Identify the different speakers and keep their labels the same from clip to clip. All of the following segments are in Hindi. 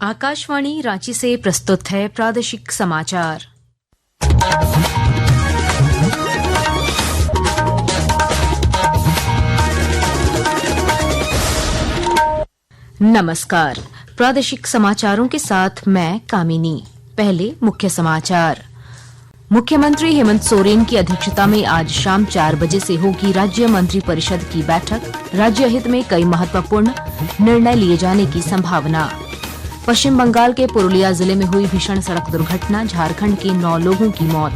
Speaker 1: आकाशवाणी रांची से प्रस्तुत है प्रादेशिक समाचार। नमस्कार, प्रादेशिक समाचारों के साथ मैं कामिनी। पहले मुख्य समाचार। मुख्यमंत्री हेमंत सोरेन की अध्यक्षता में आज शाम 4 बजे से होगी राज्य मंत्रिपरिषद की बैठक। राज्य हित में कई महत्वपूर्ण निर्णय लिए जाने की संभावना। पश्चिम बंगाल के पुरुलिया जिले में हुई भीषण सड़क दुर्घटना, झारखंड के 9 लोगों की मौत।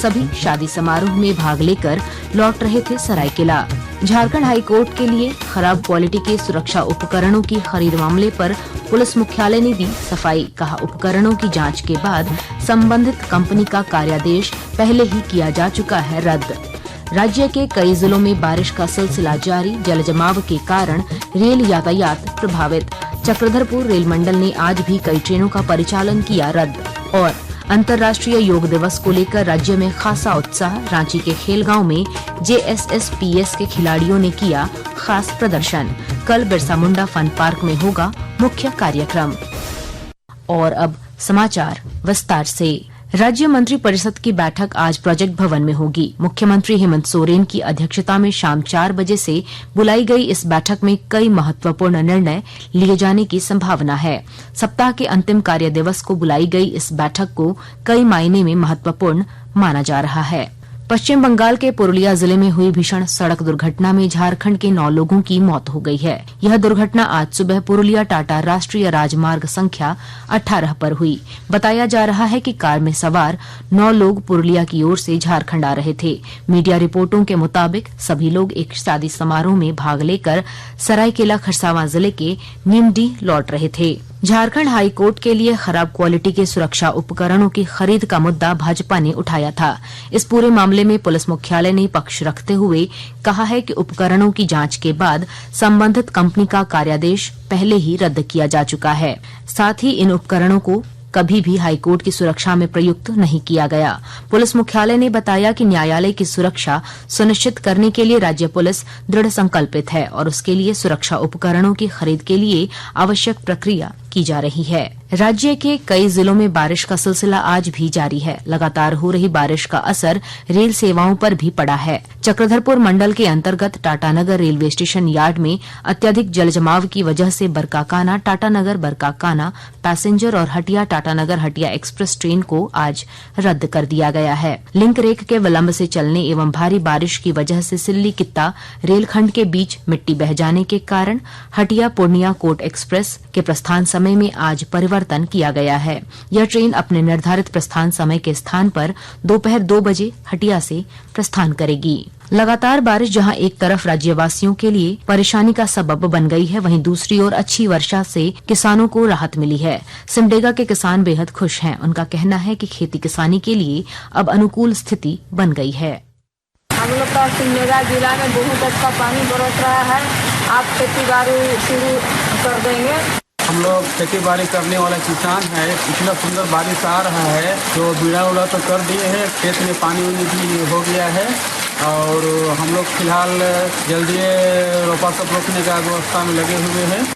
Speaker 1: सभी शादी समारोह में भाग लेकर लौट रहे थे सरायकेला। झारखंड हाईकोर्ट के लिए खराब क्वालिटी के सुरक्षा उपकरणों की खरीद मामले पर पुलिस मुख्यालय ने दी सफाई। कहा, उपकरणों की जांच के बाद संबंधित कंपनी का कार्यादेश पहले ही किया जा चुका है रद्द। राज्य के कई जिलों में बारिश का सिलसिला जारी, जल जमाव के कारण रेल यातायात प्रभावित। चक्रधरपुर रेल मंडल ने आज भी कई ट्रेनों का परिचालन किया रद्द। और अंतर्राष्ट्रीय योग दिवस को लेकर राज्य में खासा उत्साह। रांची के खेलगांव में JSSPS के खिलाड़ियों ने किया खास प्रदर्शन। कल बिरसा मुंडा फन पार्क में होगा मुख्य कार्यक्रम। और अब समाचार विस्तार से। राज्य मंत्रिपरिषद की बैठक आज प्रोजेक्ट भवन में होगी। मुख्यमंत्री हेमंत सोरेन की अध्यक्षता में शाम 4 बजे से बुलाई गई इस बैठक में कई महत्वपूर्ण निर्णय लिए जाने की संभावना है। सप्ताह के अंतिम कार्य दिवस को बुलाई गई इस बैठक को कई मायने में महत्वपूर्ण माना जा रहा है। पश्चिम बंगाल के पुरुलिया जिले में हुई भीषण सड़क दुर्घटना में झारखंड के 9 लोगों की मौत हो गई है। यह दुर्घटना आज सुबह पुरुलिया टाटा राष्ट्रीय राजमार्ग संख्या 18 पर हुई। बताया जा रहा है कि कार में सवार 9 लोग पुरुलिया की ओर से झारखंड आ रहे थे। मीडिया रिपोर्टों के मुताबिक सभी लोग एक शादी समारोह में भाग लेकर सरायकेला खरसावां जिले के नीमडीह लौट रहे थे। झारखंड हाईकोर्ट के लिए खराब क्वालिटी के सुरक्षा उपकरणों की खरीद का मुद्दा भाजपा ने उठाया था। इस पूरे मामले में पुलिस मुख्यालय ने पक्ष रखते हुए कहा है कि उपकरणों की जांच के बाद संबंधित कंपनी का कार्यादेश पहले ही रद्द किया जा चुका है। साथ ही इन उपकरणों को कभी भी हाईकोर्ट की सुरक्षा में प्रयुक्त नहीं किया गया। पुलिस मुख्यालय ने बताया कि न्यायालय की सुरक्षा सुनिश्चित करने के लिए राज्य पुलिस दृढ़ संकल्पित है और उसके लिए सुरक्षा उपकरणों की खरीद के लिए आवश्यक प्रक्रिया की जा रही है। राज्य के कई जिलों में बारिश का सिलसिला आज भी जारी है। लगातार हो रही बारिश का असर रेल सेवाओं पर भी पड़ा है। चक्रधरपुर मंडल के अंतर्गत टाटानगर रेलवे स्टेशन यार्ड में अत्यधिक जलजमाव की वजह से बरकाकाना टाटानगर बरकाकाना पैसेंजर और हटिया टाटानगर हटिया एक्सप्रेस ट्रेन को आज रद्द कर दिया गया है। लिंक रेक के विलंब से चलने एवं भारी बारिश की वजह से सिल्ली कित्ता रेलखंड के बीच मिट्टी बह जाने के कारण हटिया पूर्णिया कोट एक्सप्रेस के प्रस्थान समय में आज परिवर्तन किया गया है। यह ट्रेन अपने निर्धारित प्रस्थान समय के स्थान पर दोपहर 2 बजे हटिया से प्रस्थान करेगी। लगातार बारिश जहां एक तरफ राज्यवासियों के लिए परेशानी का सबब बन गई है, वहीं दूसरी ओर अच्छी वर्षा से किसानों को राहत मिली है। सिमडेगा के किसान बेहद खुश हैं। उनका कहना है कि खेती किसानी के लिए अब अनुकूल स्थिति बन गई है।
Speaker 2: हम लोग का सिमडेगा जिला में बहुत अच्छा पानी बरस रहा है। आप खेती बाड़ी शुरू कर देंगे।
Speaker 3: हम लोग खेती बाड़ी करने वाले किसान हैं। इतना सुंदर बारिश आ रहा है तो बीड़ा उड़ा तो कर दिए हैं, खेत में पानी उनी भी हो गया है और हम लोग फिलहाल जल्दी रोपा सब रोकने का व्यवस्था में लगे हुए हैं।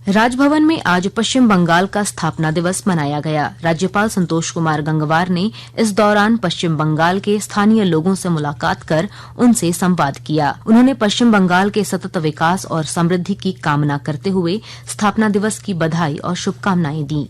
Speaker 1: राजभवन में आज पश्चिम बंगाल का स्थापना दिवस मनाया गया। राज्यपाल संतोष कुमार गंगवार ने इस दौरान पश्चिम बंगाल के स्थानीय लोगों से मुलाकात कर उनसे संवाद किया। उन्होंने पश्चिम बंगाल के सतत विकास और समृद्धि की कामना करते हुए स्थापना दिवस की बधाई और शुभकामनाएं दी।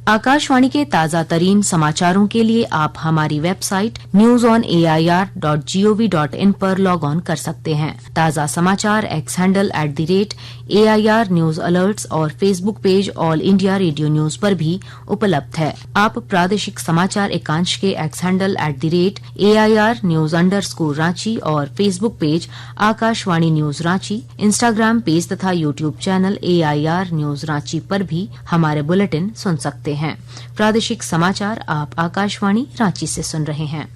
Speaker 1: आकाशवाणी के ताजा तरीन समाचारों के लिए आप हमारी वेबसाइट newsonair.gov.in पर लॉग ऑन कर सकते हैं। ताजा समाचार X handle @AIR news alerts और Facebook page All India Radio News पर भी उपलब्ध है। आप प्रादेशिक समाचार एकांश के एक्स हैंडल @AIR न्यूज _ और Facebook page Akashvani news Ranchi, Instagram page तथा YouTube channel AIR news Ranchi पर भी हमारे बुलेटिन सुन सकते हैं। प्रादेशिक समाचार आप आकाशवाणी रांची से सुन रहे हैं।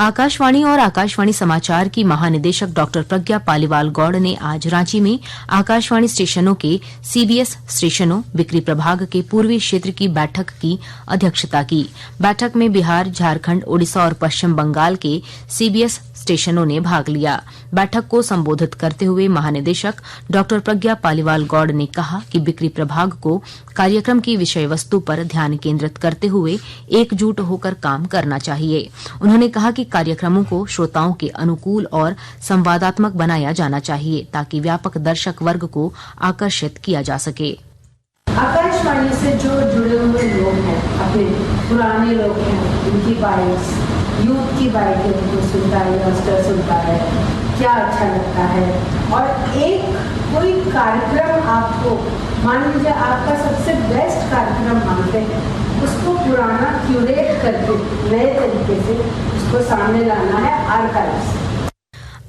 Speaker 1: आकाशवाणी और आकाशवाणी समाचार की महानिदेशक डॉक्टर प्रज्ञा पालीवाल गौड़ ने आज रांची में आकाशवाणी स्टेशनों के सीबीएस स्टेशनों बिक्री प्रभाग के पूर्वी क्षेत्र की बैठक की अध्यक्षता की। बैठक में बिहार, झारखंड, ओडिशा और पश्चिम बंगाल के सीबीएस स्टेशनों ने भाग लिया। बैठक को संबोधित करते हुए महानिदेशक डॉक्टर प्रज्ञा पालीवाल गौड़ ने कहा कि बिक्री प्रभाग को कार्यक्रम की विषय वस्तु पर ध्यान केंद्रित करते हुए एकजुट होकर काम करना चाहिए। उन्होंने कहा कि कार्यक्रमों को श्रोताओं के अनुकूल और संवादात्मक बनाया जाना चाहिए ताकि व्यापक दर्शक वर्ग को आकर्षित किया जा सके।
Speaker 4: आकाशवाणी से जो जुड़े हुए लोग हैं, अपने पुराने लोग हैं, उनकी बाइट्स, यूथ की बाइटें उनको सुनता है, यंगस्टर सुनता है, क्या अच्छा लगता है। और एक कोई कार्यक्रम आपको, मान लीजिए आपका सबसे बेस्ट कार्यक्रम मानते हैं, उसको पुराना क्यूरेट करके नए तरीके से उसको सामने लाना है आर्काइव्स।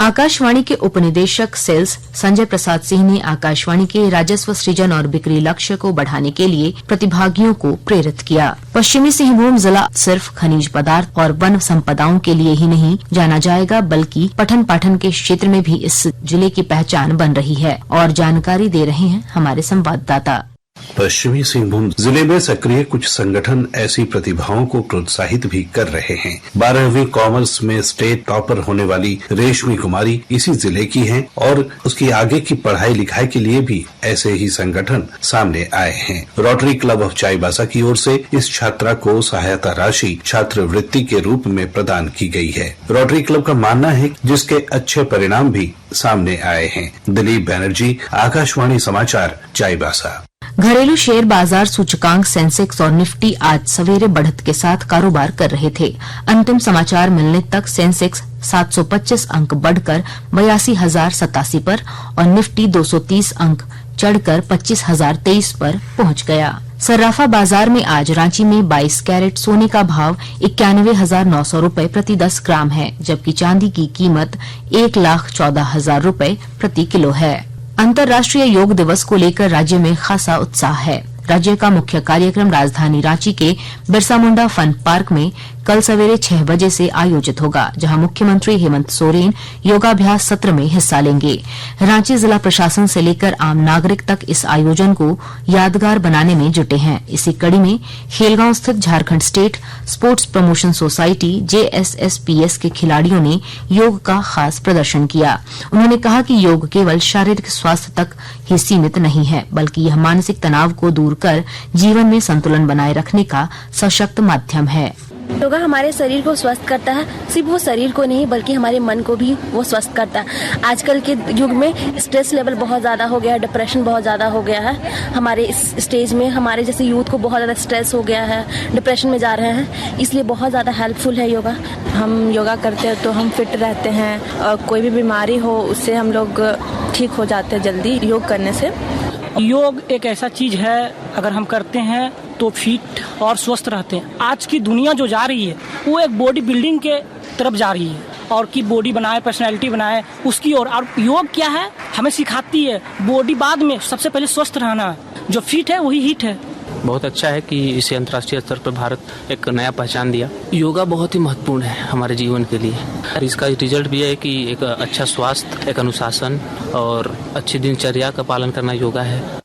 Speaker 1: आकाशवाणी के उपनिदेशक सेल्स संजय प्रसाद सिंह ने आकाशवाणी के राजस्व सृजन और बिक्री लक्ष्य को बढ़ाने के लिए प्रतिभागियों को प्रेरित किया। पश्चिमी सिंहभूम जिला सिर्फ खनिज पदार्थ और वन संपदाओं के लिए ही नहीं जाना जाएगा, बल्कि पठन पाठन के क्षेत्र में भी इस जिले की पहचान बन रही है। और जानकारी दे रहे हैं हमारे संवाददाता।
Speaker 5: पश्चिमी सिंहभूम जिले में सक्रिय कुछ संगठन ऐसी प्रतिभाओं को प्रोत्साहित भी कर रहे हैं। 12वीं कॉमर्स में स्टेट टॉपर होने वाली रेशमी कुमारी इसी जिले की हैं और उसकी आगे की पढ़ाई लिखाई के लिए भी ऐसे ही संगठन सामने आए हैं। रोटरी क्लब ऑफ चाईबासा की ओर से इस छात्रा को सहायता राशि छात्रवृत्ति के रूप में प्रदान की गई है। रोटरी क्लब का मानना है जिसके अच्छे परिणाम भी सामने आए हैं। दिलीप बैनर्जी, आकाशवाणी समाचार, चाईबासा।
Speaker 1: घरेलू शेयर बाजार सूचकांक सेंसेक्स और निफ्टी आज सवेरे बढ़त के साथ कारोबार कर रहे थे। अंतिम समाचार मिलने तक सेंसेक्स 725 अंक बढ़कर 82,087 पर और निफ्टी 230 अंक चढ़कर 25,023 पर पहुंच गया। सर्राफा बाजार में आज रांची में 22 कैरेट सोने का भाव 91,900 रूपये प्रति 10 ग्राम है, जबकि चांदी की कीमत 1,14,000 रूपये प्रति किलो है। अंतर्राष्ट्रीय योग दिवस को लेकर राज्य में खासा उत्साह है। राज्य का मुख्य कार्यक्रम राजधानी रांची के बिरसा मुंडा फन पार्क में कल सवेरे 6 बजे से आयोजित होगा, जहां मुख्यमंत्री हेमंत सोरेन योगाभ्यास सत्र में हिस्सा लेंगे। रांची जिला प्रशासन से लेकर आम नागरिक तक इस आयोजन को यादगार बनाने में जुटे हैं। इसी कड़ी में खेलगांव स्थित Jharkhand state sports promotion society JSSPS के खिलाड़ियों ने योग का खास प्रदर्शन किया। उन्होंने कहा कि योग केवल शारीरिक स्वास्थ्य तक ही सीमित नहीं है, बल्कि यह मानसिक तनाव को दूर कर जीवन में संतुलन बनाए रखने का सशक्त माध्यम है।
Speaker 6: योगा हमारे शरीर को स्वस्थ करता है, सिर्फ वो शरीर को नहीं बल्कि हमारे मन को भी वो स्वस्थ करता है। आजकल के युग में स्ट्रेस लेवल बहुत ज़्यादा हो गया है, डिप्रेशन बहुत ज़्यादा हो गया है। हमारे इस स्टेज में हमारे जैसे यूथ को बहुत ज़्यादा स्ट्रेस हो गया है, डिप्रेशन में जा रहे हैं, इसलिए बहुत ज़्यादा हेल्पफुल है योगा।
Speaker 7: हम योगा करते हैं तो हम फिट रहते हैं और कोई भी बीमारी हो उससे हम लोग ठीक हो जाते हैं जल्दी योग करने से।
Speaker 8: योग एक ऐसा चीज है, अगर हम करते हैं तो फिट और स्वस्थ रहते हैं। आज की दुनिया जो जा रही है वो एक बॉडी बिल्डिंग के तरफ जा रही है, और की बॉडी बनाए, पर्सनैलिटी बनाए उसकी ओर। और योग क्या है, हमें सिखाती है बॉडी बाद में, सबसे पहले स्वस्थ रहना। जो फिट है वही हिट है।
Speaker 9: बहुत अच्छा है कि इसे अंतर्राष्ट्रीय स्तर पर भारत एक नया पहचान दिया। योगा बहुत ही महत्वपूर्ण है हमारे जीवन के लिए। इसका रिजल्ट भी है कि एक अच्छा स्वास्थ्य, एक अनुशासन और अच्छी दिनचर्या का पालन करना योगा है।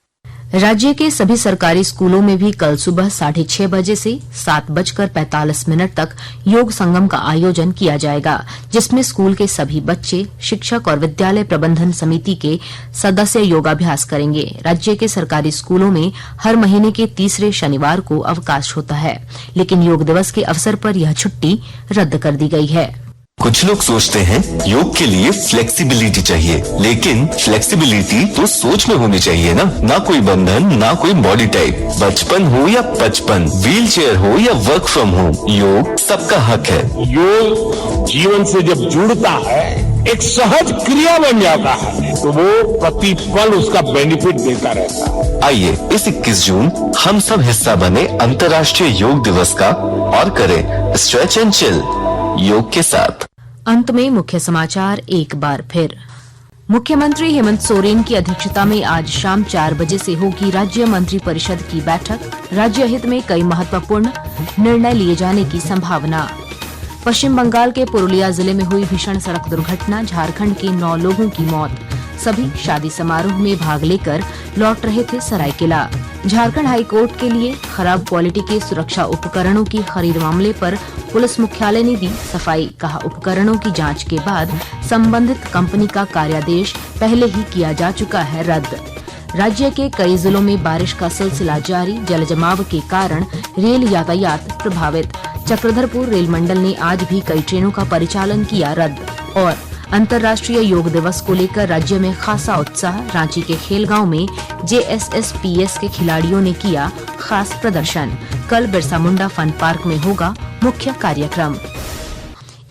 Speaker 1: राज्य के सभी सरकारी स्कूलों में भी कल सुबह 6:30 बजे से 7:45 तक योग संगम का आयोजन किया जाएगा, जिसमें स्कूल के सभी बच्चे, शिक्षक और विद्यालय प्रबंधन समिति के सदस्य योगाभ्यास करेंगे। राज्य के सरकारी स्कूलों में हर महीने के तीसरे शनिवार को अवकाश होता है, लेकिन योग दिवस के अवसर पर यह छुट्टी रद्द कर दी गई है।
Speaker 10: कुछ लोग सोचते हैं योग के लिए फ्लेक्सिबिलिटी चाहिए, लेकिन फ्लेक्सिबिलिटी तो सोच में होनी चाहिए ना कोई बंधन, ना कोई बॉडी टाइप। बचपन हो या 55, व्हील चेयर हो या वर्क फ्रॉम होम, योग सबका हक है।
Speaker 11: योग जीवन से जब जुड़ता है, एक सहज क्रिया बन जाता है, तो वो प्रतिपल उसका बेनिफिट देता रहता है।
Speaker 10: आइए इस 21 जून हम सब हिस्सा बने अंतर्राष्ट्रीय योग दिवस का और करें स्ट्रेच एंड चिल योग के साथ।
Speaker 1: अंत में मुख्य समाचार एक बार फिर। मुख्यमंत्री हेमंत सोरेन की अध्यक्षता में आज शाम 4 बजे से होगी राज्य मंत्री परिषद की बैठक। राज्य हित में कई महत्वपूर्ण निर्णय लिए जाने की संभावना। पश्चिम बंगाल के पुरुलिया जिले में हुई भीषण सड़क दुर्घटना, झारखंड के 9 लोगों की मौत। सभी शादी समारोह में भाग लेकर लौट रहे थे सरायकेला। झारखंड हाईकोर्ट के लिए खराब क्वालिटी के सुरक्षा उपकरणों की खरीद मामले पर पुलिस मुख्यालय ने दी सफाई। कहा, उपकरणों की जांच के बाद संबंधित कंपनी का कार्यादेश पहले ही किया जा चुका है रद्द। राज्य के कई जिलों में बारिश का सिलसिला जारी, जलजमाव के कारण रेल यातायात प्रभावित। चक्रधरपुर रेल मंडल ने आज भी कई ट्रेनों का परिचालन किया रद्द। और अंतर्राष्ट्रीय योग दिवस को लेकर राज्य में खासा उत्साह, रांची के खेलगांव में JSSPS के खिलाड़ियों ने किया खास प्रदर्शन। कल बिरसा मुंडा फन पार्क में होगा मुख्य कार्यक्रम।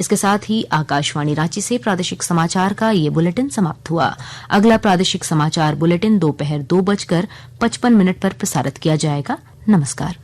Speaker 1: इसके साथ ही आकाशवाणी रांची से प्रादेशिक समाचार का ये बुलेटिन समाप्त हुआ। अगला प्रादेशिक समाचार बुलेटिन दोपहर 2:55 पर प्रसारित किया जाएगा। नमस्कार।